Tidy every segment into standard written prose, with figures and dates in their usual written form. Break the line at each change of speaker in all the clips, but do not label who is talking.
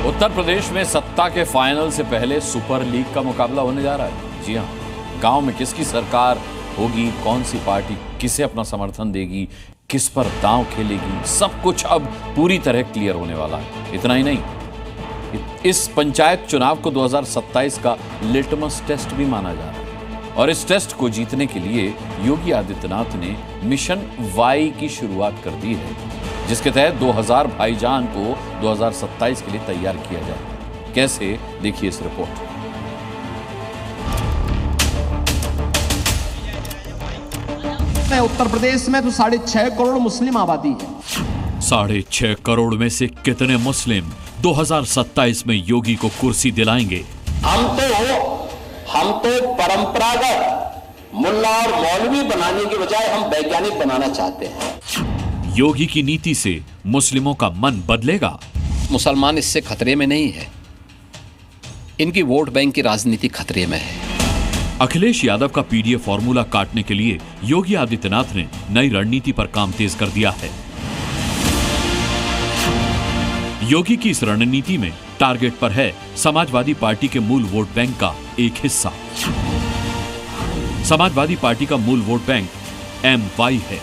उत्तर प्रदेश में सत्ता के फाइनल से पहले सुपर लीग का मुकाबला होने जा रहा है। जी हाँ, गांव में किसकी सरकार होगी, कौन सी पार्टी किसे अपना समर्थन देगी, किस पर दांव खेलेगी, सब कुछ अब पूरी तरह क्लियर होने वाला है। इतना ही नहीं, इस पंचायत चुनाव को 2027 का लिटमस टेस्ट भी माना जा रहा है और इस टेस्ट को जीतने के लिए योगी आदित्यनाथ ने मिशन वाई की शुरुआत कर दी है, जिसके तहत 2000 भाईजान को 2027 के लिए तैयार किया जाएगा। कैसे, देखिए इस रिपोर्ट।
उत्तर प्रदेश में तो 6.5 करोड़ मुस्लिम आबादी है।
6.5 करोड़ में से कितने मुस्लिम 2027 में योगी को कुर्सी दिलाएंगे?
हम तो परंपरागत मुल्ला और मौलवी बनाने के बजाय हम वैज्ञानिक बनाना चाहते हैं।
योगी की नीति से मुस्लिमों का मन बदलेगा?
मुसलमान इससे खतरे में नहीं है, इनकी वोट बैंक की राजनीति खतरे में है।
अखिलेश यादव का पीडीए फॉर्मूला काटने के लिए योगी आदित्यनाथ ने नई रणनीति पर काम तेज कर दिया है। योगी की इस रणनीति में टारगेट पर है समाजवादी पार्टी के मूल वोट बैंक का एक हिस्सा। समाजवादी पार्टी का मूल वोट बैंक MY है,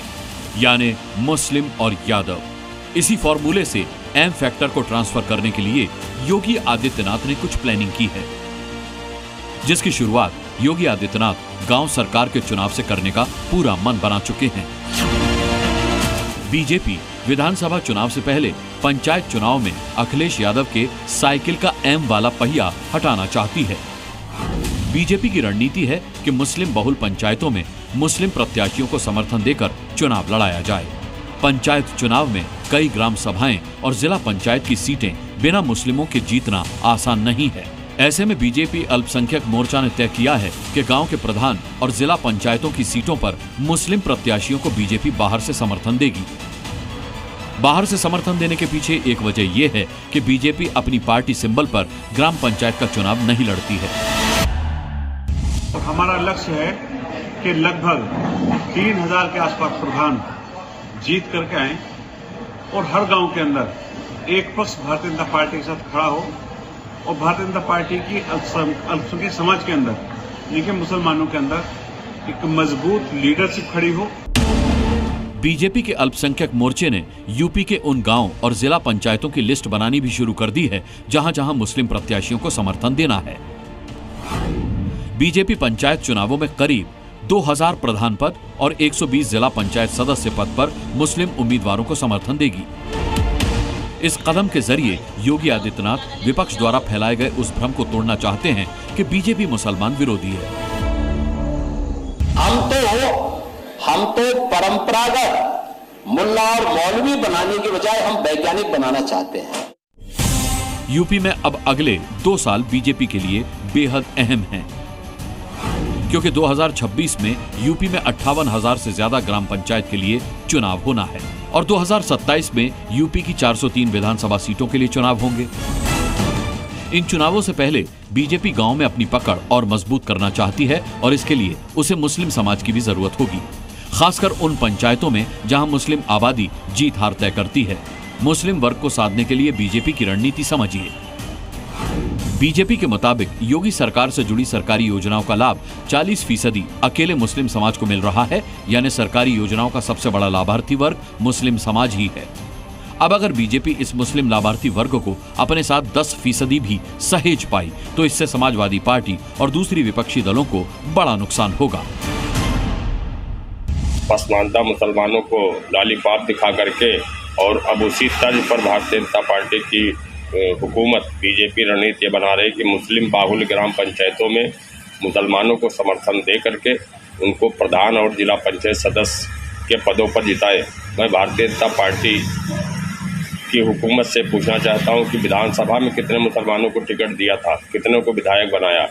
यानी मुस्लिम और यादव। इसी फॉर्मूले से M फैक्टर को ट्रांसफर करने के लिए योगी आदित्यनाथ ने कुछ प्लानिंग की है, जिसकी शुरुआत योगी आदित्यनाथ गांव सरकार के चुनाव से करने का पूरा मन बना चुके हैं। बीजेपी विधानसभा चुनाव से पहले पंचायत चुनाव में अखिलेश यादव के साइकिल का M वाला पहिया हटाना चाहती है। बीजेपी की रणनीति है कि मुस्लिम बहुल पंचायतों में मुस्लिम प्रत्याशियों को समर्थन देकर चुनाव लड़ाया जाए। पंचायत चुनाव में कई ग्राम सभाएं और जिला पंचायत की सीटें बिना मुस्लिमों के जीतना आसान नहीं है। ऐसे में बीजेपी अल्पसंख्यक मोर्चा ने तय किया है कि गांव के प्रधान और जिला पंचायतों की सीटों पर मुस्लिम प्रत्याशियों को बीजेपी बाहर से समर्थन देगी। बाहर से समर्थन देने के पीछे एक वजह यह है कि बीजेपी अपनी पार्टी सिंबल पर ग्राम पंचायत का चुनाव नहीं लड़ती है।
हमारा लक्ष्य है कि लगभग 3000 के आसपास प्रधान जीत करके आए और हर गांव के अंदर एक पक्ष भारतीय जनता पार्टी के साथ खड़ा हो और भारतीय जनता पार्टी की अल्पसंख्यक समाज के अंदर, लेकिन मुसलमानों के अंदर एक मजबूत लीडरशिप खड़ी हो।
बीजेपी के अल्पसंख्यक मोर्चे ने यूपी के उन गांव और जिला पंचायतों की लिस्ट बनानी भी शुरू कर दी है जहां जहां मुस्लिम प्रत्याशियों को समर्थन देना है। बीजेपी पंचायत चुनावों में करीब 2000 प्रधान पद और 120 जिला पंचायत सदस्य पद पर मुस्लिम उम्मीदवारों को समर्थन देगी। इस कदम के जरिए योगी आदित्यनाथ विपक्ष द्वारा फैलाए गए उस भ्रम को तोड़ना चाहते हैं कि बीजेपी मुसलमान विरोधी है।
हम तो परंपरागत मुल्ला और मौलवी बनाने के बजाय हम वैज्ञानिक बनाना चाहते हैं।
यूपी में अब अगले 2 साल बीजेपी के लिए बेहद अहम हैं, क्योंकि 2026 में यूपी में 58,000 से ज्यादा ग्राम पंचायत के लिए चुनाव होना है और 2027 में यूपी की 403 विधानसभा सीटों के लिए चुनाव होंगे। इन चुनावों से पहले बीजेपी गांव में अपनी पकड़ और मजबूत करना चाहती है और इसके लिए उसे मुस्लिम समाज की भी जरूरत होगी, खासकर उन पंचायतों में जहां मुस्लिम आबादी जीत हार तय करती है। मुस्लिम वर्ग को साधने के लिए बीजेपी की रणनीति समझिए। बीजेपी के मुताबिक योगी सरकार से जुड़ी सरकारी योजनाओं का लाभ 40% अकेले मुस्लिम समाज को मिल रहा है, यानी सरकारी योजनाओं का सबसे बड़ा लाभार्थी वर्ग मुस्लिम समाज ही है। अब अगर बीजेपी इस मुस्लिम लाभार्थी वर्ग को अपने साथ 10% भी सहेज पाई तो इससे समाजवादी पार्टी और दूसरी विपक्षी दलों को बड़ा नुकसान होगा।
पसमानदा मुसलमानों को लॉलीपॉप दिखा करके और अब उसी तर्ज पर भारतीय जनता पार्टी की हुकूमत बीजेपी रणनीति बना रही कि मुस्लिम बाहुल ग्राम पंचायतों में मुसलमानों को समर्थन दे करके उनको प्रधान और जिला पंचायत सदस्य के पदों पर जिताए। मैं भारतीय जनता पार्टी की हुकूमत से पूछना चाहता हूं कि विधानसभा में कितने मुसलमानों को टिकट दिया था, कितनों को विधायक बनाया।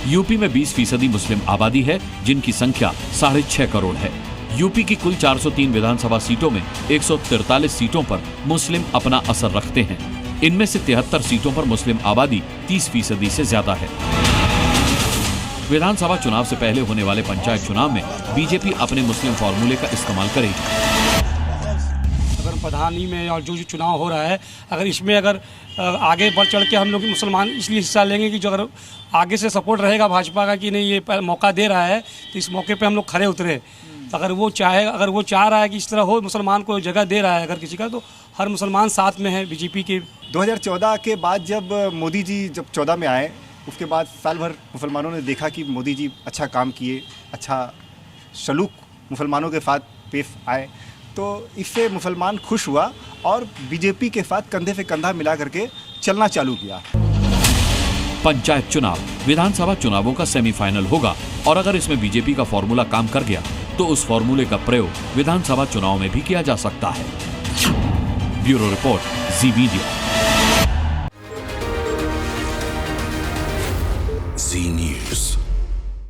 यूपी में 20% मुस्लिम आबादी है, जिनकी संख्या 6.5 करोड़ है। यूपी की कुल 403 विधानसभा सीटों में 143 सीटों पर मुस्लिम अपना असर रखते हैं। इनमें से 73 सीटों पर मुस्लिम आबादी 30% से ज्यादा है। विधानसभा चुनाव से पहले होने वाले पंचायत चुनाव में बीजेपी अपने मुस्लिम फॉर्मूले का इस्तेमाल करेगी।
प्रधानी में और जो चुनाव हो रहा है, अगर इसमें अगर आगे बढ़ चढ़ के हम लोग मुसलमान इसलिए हिस्सा लेंगे कि जो अगर आगे से सपोर्ट रहेगा भाजपा का कि नहीं ये मौका दे रहा है तो इस मौके पे हम लोग खड़े उतरे। तो अगर वो चाह रहा है कि इस तरह हो, मुसलमान को जगह दे रहा है अगर किसी का, तो हर मुसलमान साथ में है बीजेपी के।
2014 के बाद जब मोदी जी 14 में आए, उसके बाद साल भर मुसलमानों ने देखा कि मोदी जी अच्छा काम किए, अच्छा सलूक मुसलमानों के साथ पेश आए, तो इससे मुसलमान खुश हुआ और बीजेपी के साथ कंधे से कंधा मिला करके चलना चालू किया।
पंचायत चुनाव विधानसभा चुनावों का सेमीफाइनल होगा और अगर इसमें बीजेपी का फॉर्मूला काम कर गया तो उस फॉर्मूले का प्रयोग विधानसभा चुनाव में भी किया जा सकता है। ब्यूरो रिपोर्ट, जी मीडिया।